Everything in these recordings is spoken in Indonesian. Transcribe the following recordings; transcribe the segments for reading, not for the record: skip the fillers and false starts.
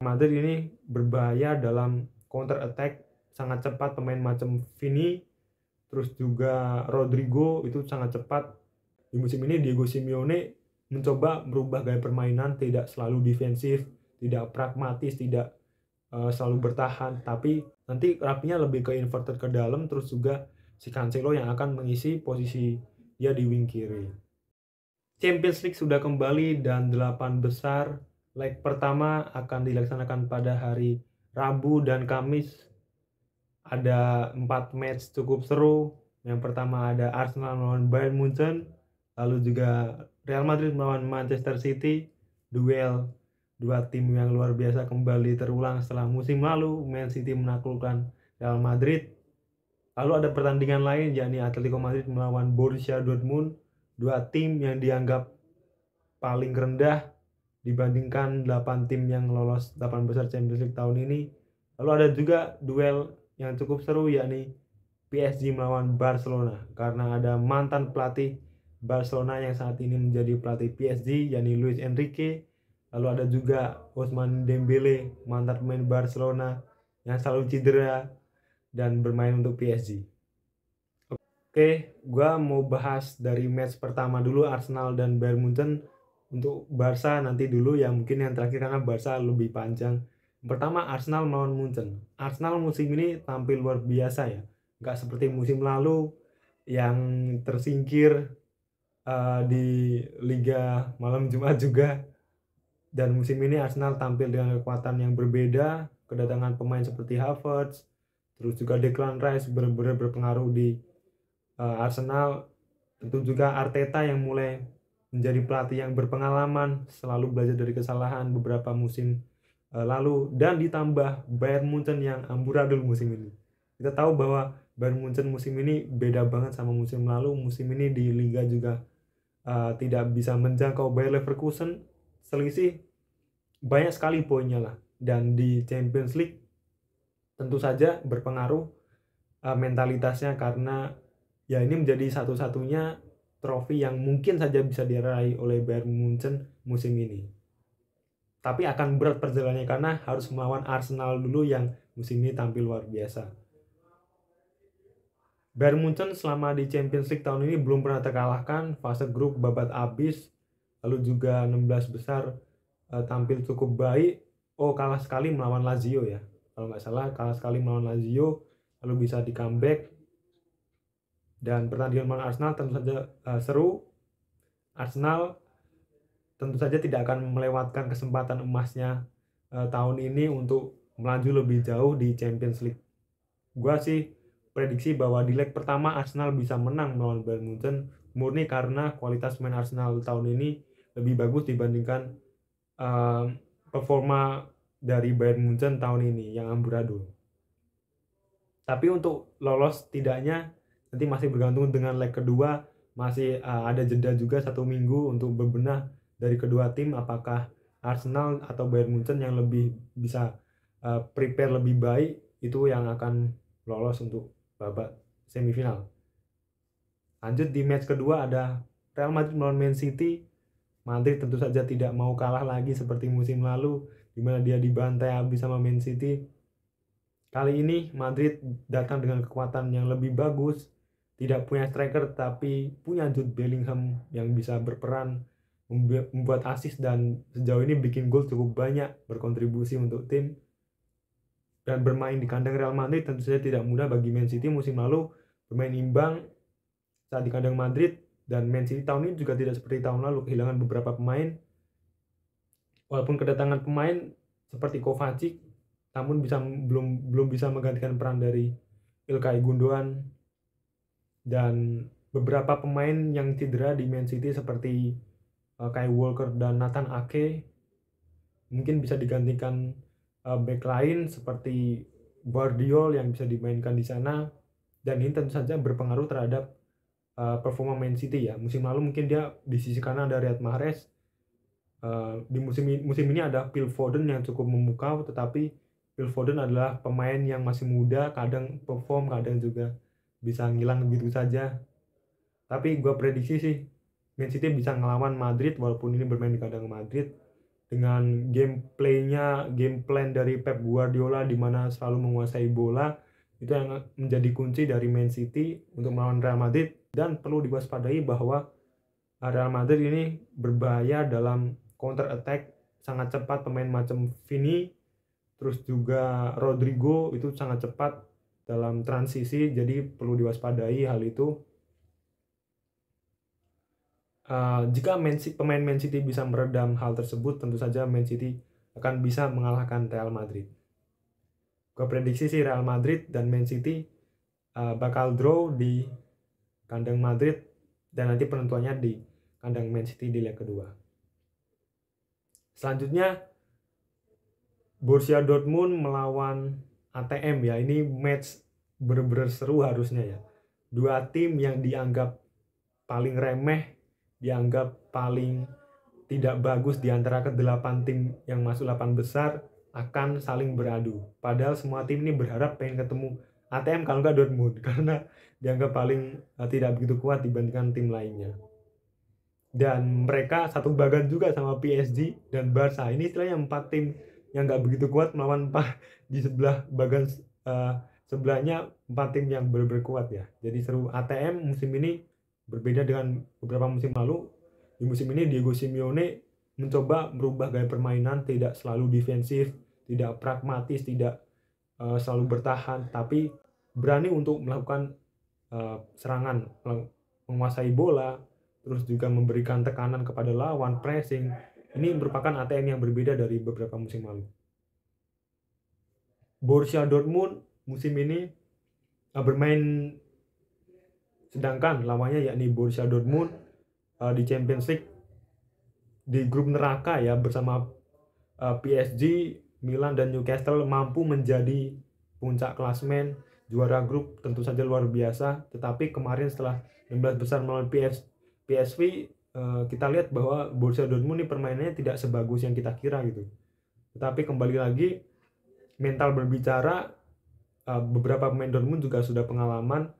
Madrid ini berbahaya dalam counter attack, sangat cepat pemain macam Vini, terus juga Rodrigo itu sangat cepat. Di musim ini Diego Simeone mencoba merubah gaya permainan, tidak selalu defensif, tidak pragmatis, tidak selalu bertahan, tapi nanti rapinya lebih ke inverted ke dalam, terus juga si Cancelo yang akan mengisi posisi dia di wing kiri. Champions League sudah kembali dan 8 besar leg pertama akan dilaksanakan pada hari Rabu dan Kamis. Ada 4 match cukup seru. Yang pertama ada Arsenal melawan Bayern Munchen, lalu juga Real Madrid melawan Manchester City. Duel dua tim yang luar biasa kembali terulang setelah musim lalu Man City menaklukkan Real Madrid. Lalu ada pertandingan lain yakni Atletico Madrid melawan Borussia Dortmund, dua tim yang dianggap paling rendah dibandingkan 8 tim yang lolos 8 besar Champions League tahun ini. Lalu ada juga duel yang cukup seru yakni PSG melawan Barcelona, karena ada mantan pelatih Barcelona yang saat ini menjadi pelatih PSG yakni Luis Enrique. Lalu ada juga Ousmane Dembele, mantan pemain Barcelona yang selalu cedera dan bermain untuk PSG. Oke, gua mau bahas dari match pertama dulu, Arsenal dan Bayern Munchen. Untuk Barca nanti dulu ya, mungkin yang terakhir karena Barca lebih panjang. Yang pertama Arsenal melawan Munchen. Arsenal musim ini tampil luar biasa ya, nggak seperti musim lalu yang tersingkir di Liga Malam Jumat juga. Dan musim ini Arsenal tampil dengan kekuatan yang berbeda, kedatangan pemain seperti Havertz, terus juga Declan Rice benar-benar berpengaruh di Arsenal. Tentu juga Arteta yang mulai menjadi pelatih yang berpengalaman, selalu belajar dari kesalahan beberapa musim lalu, dan ditambah Bayern Munchen yang amburadul musim ini. Kita tahu bahwa Bayern Munchen musim ini beda banget sama musim lalu. Musim ini di Liga juga tidak bisa menjangkau Bayer Leverkusen, selisih banyak sekali poinnya lah. Dan di Champions League tentu saja berpengaruh mentalitasnya, karena ya ini menjadi satu-satunya trofi yang mungkin saja bisa diraih oleh Bayern Munchen musim ini. Tapi akan berat perjalanannya karena harus melawan Arsenal dulu yang musim ini tampil luar biasa. Bayern Munchen selama di Champions League tahun ini belum pernah terkalahkan, fase grup babat abis, lalu juga 16 besar tampil cukup baik. Oh, kalah sekali melawan Lazio ya, kalau nggak salah kalah sekali melawan Lazio, lalu bisa di comeback. Dan pertandingan melawan Arsenal tentu saja seru. Arsenal tentu saja tidak akan melewatkan kesempatan emasnya tahun ini untuk melaju lebih jauh di Champions League. Gua sih prediksi bahwa di leg pertama Arsenal bisa menang melawan Bayern Munchen, murni karena kualitas main Arsenal tahun ini lebih bagus dibandingkan performa dari Bayern Munchen tahun ini yang amburadul. Tapi untuk lolos tidaknya nanti masih bergantung dengan leg kedua. Masih ada jeda juga 1 minggu untuk berbenah dari kedua tim, apakah Arsenal atau Bayern Munchen yang lebih bisa prepare lebih baik, itu yang akan lolos untuk babak semifinal. Lanjut di match kedua ada Real Madrid melawan Man City. Madrid tentu saja tidak mau kalah lagi seperti musim lalu, di mana dia dibantai habis sama Man City. Kali ini Madrid datang dengan kekuatan yang lebih bagus, tidak punya striker tapi punya Jude Bellingham yang bisa berperan, membuat assist, dan sejauh ini bikin gol cukup banyak, berkontribusi untuk tim. Dan bermain di kandang Real Madrid tentu saja tidak mudah bagi Man City. Musim lalu bermain imbang saat di kandang Madrid, dan Man City tahun ini juga tidak seperti tahun lalu, kehilangan beberapa pemain. Walaupun kedatangan pemain seperti Kovacic, namun belum bisa menggantikan peran dari Ilkay Gundogan, dan beberapa pemain yang cedera di Man City seperti Kyle Walker dan Nathan Ake mungkin bisa digantikan back lain seperti Guardiol yang bisa dimainkan di sana, dan ini tentu saja berpengaruh terhadap performa Man City ya. Musim lalu mungkin dia di sisi kanan ada Riyad Mahrez, di musim ini ada Phil Foden yang cukup memukau, tetapi Phil Foden adalah pemain yang masih muda, kadang perform, kadang juga bisa ngilang begitu saja. Tapi gue prediksi sih Man City bisa ngelawan Madrid walaupun ini bermain di kandang Madrid. dengan game plan dari Pep Guardiola di mana selalu menguasai bola, itu yang menjadi kunci dari Man City untuk melawan Real Madrid. Dan perlu diwaspadai bahwa Real Madrid ini berbahaya dalam counter attack, sangat cepat pemain macam Vini, terus juga Rodrigo itu sangat cepat dalam transisi, jadi perlu diwaspadai hal itu. Jika pemain Man City bisa meredam hal tersebut, tentu saja Man City akan bisa mengalahkan Real Madrid. Gue prediksi sih Real Madrid dan Man City bakal draw di kandang Madrid dan nanti penentuannya di kandang Man City di leg kedua. Selanjutnya Borussia Dortmund melawan ATM ya. Ini match bener-bener seru harusnya ya. Dua tim yang dianggap paling remeh, dianggap paling tidak bagus di antara ke-8 tim yang masuk 8 besar akan saling beradu. Padahal semua tim ini berharap pengen ketemu ATM kalau nggak Dortmund karena dianggap paling tidak begitu kuat dibandingkan tim lainnya. Dan mereka satu bagan juga sama PSG dan Barca. Ini istilahnya 4 tim yang nggak begitu kuat melawan di sebelah bagan sebelahnya 4 tim yang benar-benar kuat ya. Jadi seru. ATM musim ini berbeda dengan beberapa musim lalu. Di musim ini Diego Simeone mencoba merubah gaya permainan, tidak selalu defensif, tidak pragmatis, tidak selalu bertahan, tapi berani untuk melakukan serangan, menguasai bola, terus juga memberikan tekanan kepada lawan, pressing. Ini merupakan ATM yang berbeda dari beberapa musim lalu. Borussia Dortmund musim ini bermain, sedangkan lawannya yakni Borussia Dortmund di Champions League di grup neraka ya, bersama PSG, Milan dan Newcastle mampu menjadi puncak klasemen, juara grup, tentu saja luar biasa. Tetapi kemarin setelah 16 besar melawan PSV, kita lihat bahwa Borussia Dortmund ini permainannya tidak sebagus yang kita kira gitu. Tetapi kembali lagi, mental berbicara, beberapa pemain Dortmund juga sudah pengalaman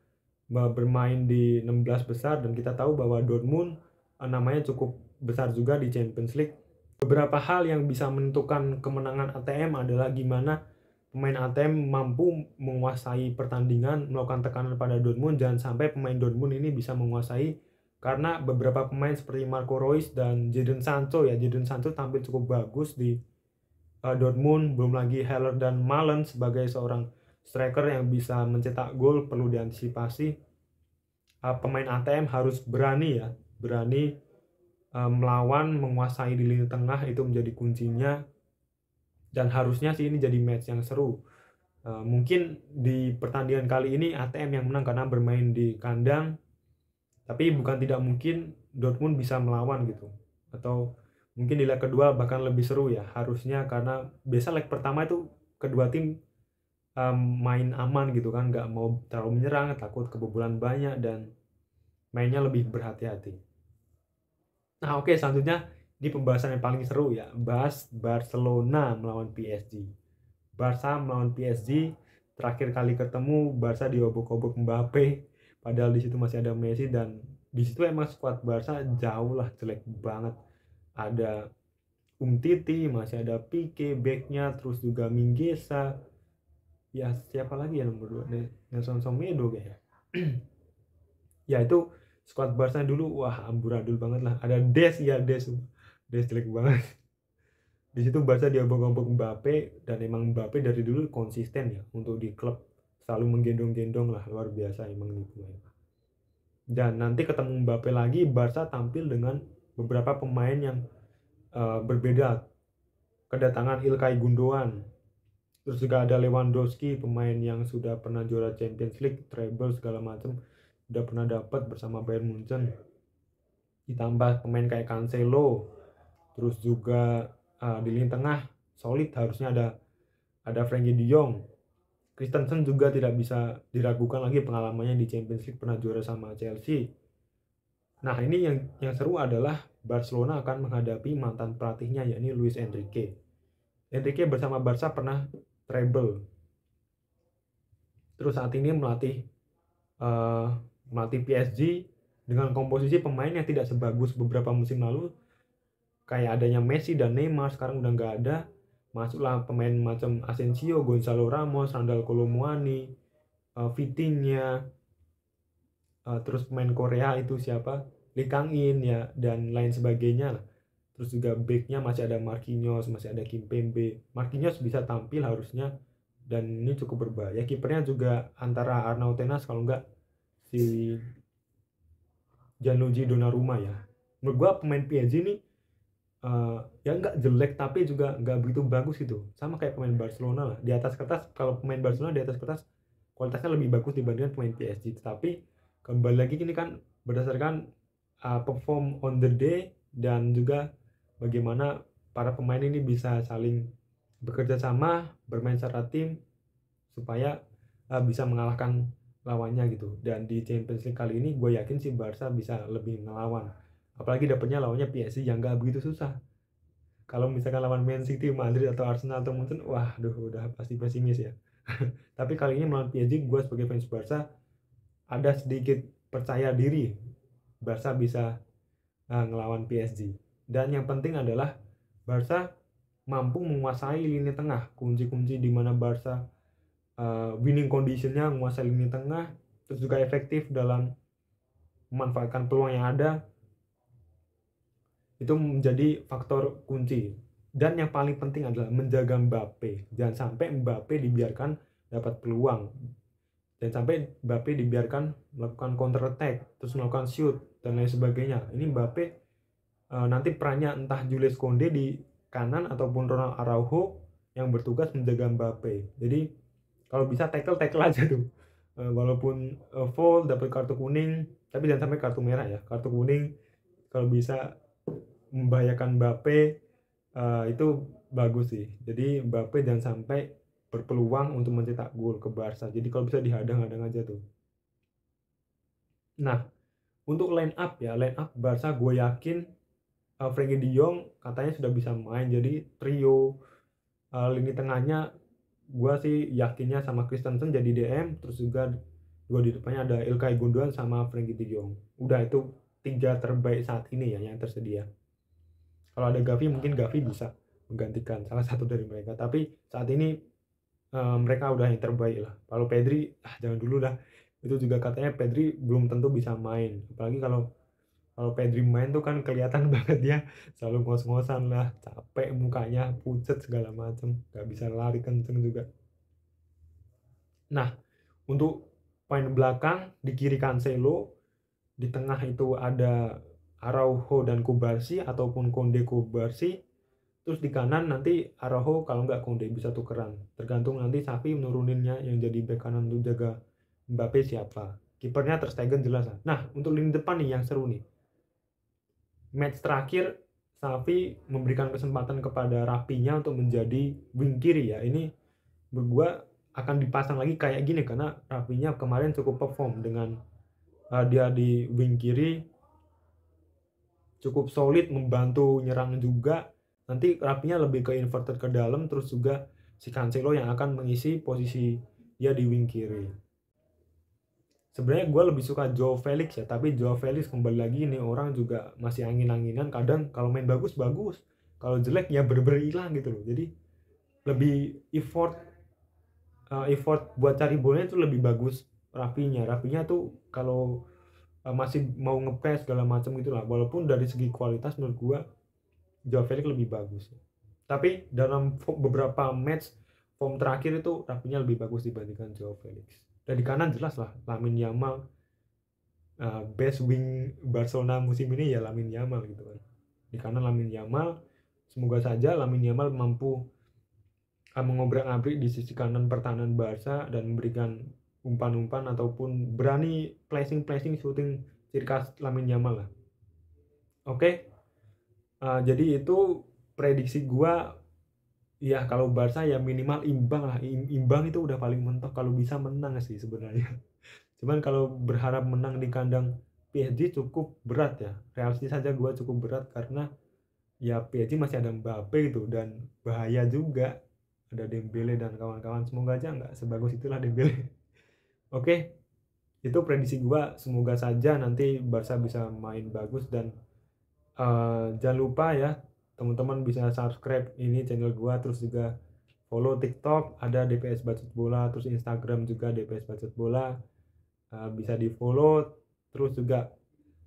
bermain di 16 besar dan kita tahu bahwa Dortmund namanya cukup besar juga di Champions League. Beberapa hal yang bisa menentukan kemenangan ATM adalah gimana pemain ATM mampu menguasai pertandingan, melakukan tekanan pada Dortmund. Jangan sampai pemain Dortmund ini bisa menguasai, karena beberapa pemain seperti Marco Reus dan Jadon Sancho tampil cukup bagus di Dortmund. Belum lagi Haller dan Malen sebagai seorang striker yang bisa mencetak gol, perlu diantisipasi. Pemain ATM harus berani melawan, menguasai di lini tengah, itu menjadi kuncinya. Dan harusnya sih ini jadi match yang seru. Mungkin di pertandingan kali ini ATM yang menang karena bermain di kandang, tapi bukan tidak mungkin Dortmund bisa melawan gitu. Atau mungkin di leg kedua bahkan lebih seru ya harusnya, karena biasa leg pertama itu kedua tim main aman gitu kan, nggak mau terlalu menyerang, takut kebobolan banyak dan mainnya lebih berhati-hati. Nah oke, selanjutnya di pembahasan yang paling seru ya, bahas Barcelona melawan PSG. Barca melawan PSG, terakhir kali ketemu Barca diobok-obok Mbappe, padahal di situ masih ada Messi, dan di situ emang skuad Barca jauh lah jelek banget. Ada Umtiti, masih ada Pique backnya, terus juga Mingueza, ya siapa lagi ya nomor 2, Nelson Semedo kayaknya. Ya itu squad Barca dulu, wah amburadul banget lah. Ada Des jelek banget. Di situ Barca diobok-obok Mbappe, dan emang Mbappe dari dulu konsisten ya untuk di klub, selalu menggendong-gendong lah, luar biasa emang nih pemain. Dan nanti ketemu Mbappe lagi, Barca tampil dengan beberapa pemain yang berbeda. Kedatangan Ilkay Gundogan, terus juga ada Lewandowski, pemain yang sudah pernah juara Champions League, treble segala macam, udah pernah dapat bersama Bayern Munchen. Ditambah pemain kayak Cancelo, terus juga di lini tengah solid, harusnya ada Frenkie de Jong. Christensen juga tidak bisa diragukan lagi pengalamannya di Champions League, pernah juara sama Chelsea. Nah ini yang seru adalah Barcelona akan menghadapi mantan pelatihnya yakni Luis Enrique. Enrique bersama Barca pernah treble, terus saat ini melatih PSG dengan komposisi pemain yang tidak sebagus beberapa musim lalu, kayak adanya Messi dan Neymar sekarang udah nggak ada, masuklah pemain macam Asensio, Gonzalo Ramos, Randal Kolo Muani, Vitinha, terus pemain Korea itu siapa, Lee Kang In ya, dan lain sebagainya lah. Terus juga backnya masih ada Marquinhos, masih ada Kimpembe. Marquinhos bisa tampil harusnya, dan ini cukup berbahaya. Kipernya juga antara Arnaud Tenas kalau enggak si Gianluigi Donnarumma ya. Menurut gua pemain PSG ini ya nggak jelek tapi juga nggak begitu bagus gitu. Sama kayak pemain Barcelona lah. Di atas kertas, kalau pemain Barcelona di atas kertas kualitasnya lebih bagus dibandingkan pemain PSG. Tapi kembali lagi ini kan berdasarkan perform on the day, dan juga bagaimana para pemain ini bisa saling bekerja sama, bermain secara tim supaya bisa mengalahkan lawannya gitu. Dan di Champions League kali ini gue yakin sih Barca bisa lebih ngelawan. Apalagi dapatnya lawannya PSG yang gak begitu susah. Kalau misalkan lawan Man City, Madrid atau Arsenal atau Munchen, wah, udah pasti pesimis ya. Tapi kali ini melawan PSG, gue sebagai fans Barca ada sedikit percaya diri Barca bisa ngelawan PSG. Dan yang penting adalah Barca mampu menguasai lini tengah. Kunci-kunci di mana Barca winning conditionnya menguasai lini tengah, terus juga efektif dalam memanfaatkan peluang yang ada, itu menjadi faktor kunci. Dan yang paling penting adalah menjaga Mbappe. Jangan sampai Mbappe dibiarkan dapat peluang, dan sampai Mbappe dibiarkan melakukan counter attack, terus melakukan shoot dan lain sebagainya. Ini Mbappe nanti perannya entah Jules Koundé di kanan ataupun Ronald Araujo yang bertugas menjaga Mbappe. Jadi kalau bisa tackle aja tuh. Walaupun foul dapat kartu kuning, tapi jangan sampai kartu merah ya. Kartu kuning kalau bisa membahayakan Mbappe itu bagus sih. Jadi Mbappe jangan sampai berpeluang untuk mencetak gol ke Barca. Jadi kalau bisa dihadang-hadang aja tuh. Nah, untuk line up Barca gue yakin Frenkie de Jong katanya sudah bisa main. Jadi trio lini tengahnya gue sih yakinnya sama Christensen jadi DM, terus juga dua di depannya ada Ilkay Gundogan sama Frenkie de Jong. Udah itu 3 terbaik saat ini ya yang tersedia. Kalau ada Gavi mungkin Gavi bisa menggantikan salah satu dari mereka, tapi saat ini mereka udah yang terbaik lah. Kalau Pedri jangan dulu dah, itu juga katanya Pedri belum tentu bisa main. Apalagi kalau Pedri main tuh kan kelihatan banget dia selalu ngos-ngosan lah, capek mukanya, pucet segala macem, gak bisa lari kenceng juga. Nah, untuk poin belakang di kiri Cancelo, di tengah itu ada Araujo dan Kubarsi ataupun Konde Kubarsi. Terus di kanan nanti Araujo kalau nggak Konde bisa tukeran. Tergantung nanti Xavi menuruninnya yang jadi bek kanan untuk jaga Mbappe siapa. Kipernya Ter Stegen jelas. Nah, untuk lini depan nih yang seru nih. Match terakhir Xavi memberikan kesempatan kepada Rafinha untuk menjadi wing kiri ya. Ini menurut gua akan dipasang lagi kayak gini karena Rafinha kemarin cukup perform dengan dia di wing kiri cukup solid, membantu nyerang juga. Nanti Rafinha lebih ke inverted ke dalam, terus juga si Cancelo yang akan mengisi posisi dia di wing kiri. Sebenarnya gue lebih suka Joao Felix ya, tapi Joao Felix kembali lagi nih orang juga masih angin-anginan. Kadang kalau main bagus, kalau jelek ya bener-bener hilang gitu loh. Jadi lebih effort buat cari bolanya itu lebih bagus Rafinha tuh kalau masih mau nge-press segala macam gitu lah. Walaupun dari segi kualitas menurut gue Joao Felix lebih bagus. Tapi dalam beberapa match form terakhir itu Rafinha lebih bagus dibandingkan Joao Felix. Dan di kanan jelas lah Lamine Yamal, best wing Barcelona musim ini ya Lamine Yamal gitu kan. Di kanan Lamine Yamal, semoga saja Lamine Yamal mampu mengobrak-abrik di sisi kanan pertahanan Barca dan memberikan umpan-umpan ataupun berani placing shooting ciri khas Lamine Yamal lah. Oke. Jadi itu prediksi gua ya, kalau Barca ya minimal imbang lah. Imbang itu udah paling mentok, kalau bisa menang sih sebenarnya. Cuman kalau berharap menang di kandang PSG cukup berat ya. Realistis saja gua cukup berat karena ya PSG masih ada Mbappe gitu, dan bahaya juga ada Dembele dan kawan-kawan. Semoga aja nggak sebagus itulah Dembele. Oke, itu prediksi gua. Semoga saja nanti Barca bisa main bagus dan jangan lupa ya, teman-teman bisa subscribe ini channel gua, terus juga follow TikTok ada DPS Bacot Bola, terus Instagram juga DPS Bacot Bola. Bisa di follow, terus juga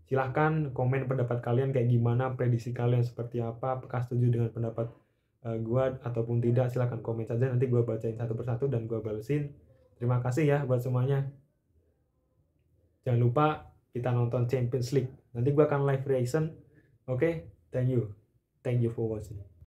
silahkan komen pendapat kalian kayak gimana, prediksi kalian seperti apa, apakah setuju dengan pendapat gua ataupun tidak. Silahkan komen saja, nanti gua bacain satu persatu dan gua balesin. Terima kasih ya buat semuanya. Jangan lupa kita nonton Champions League, nanti gua akan live reaction. Oke, thank you for watching.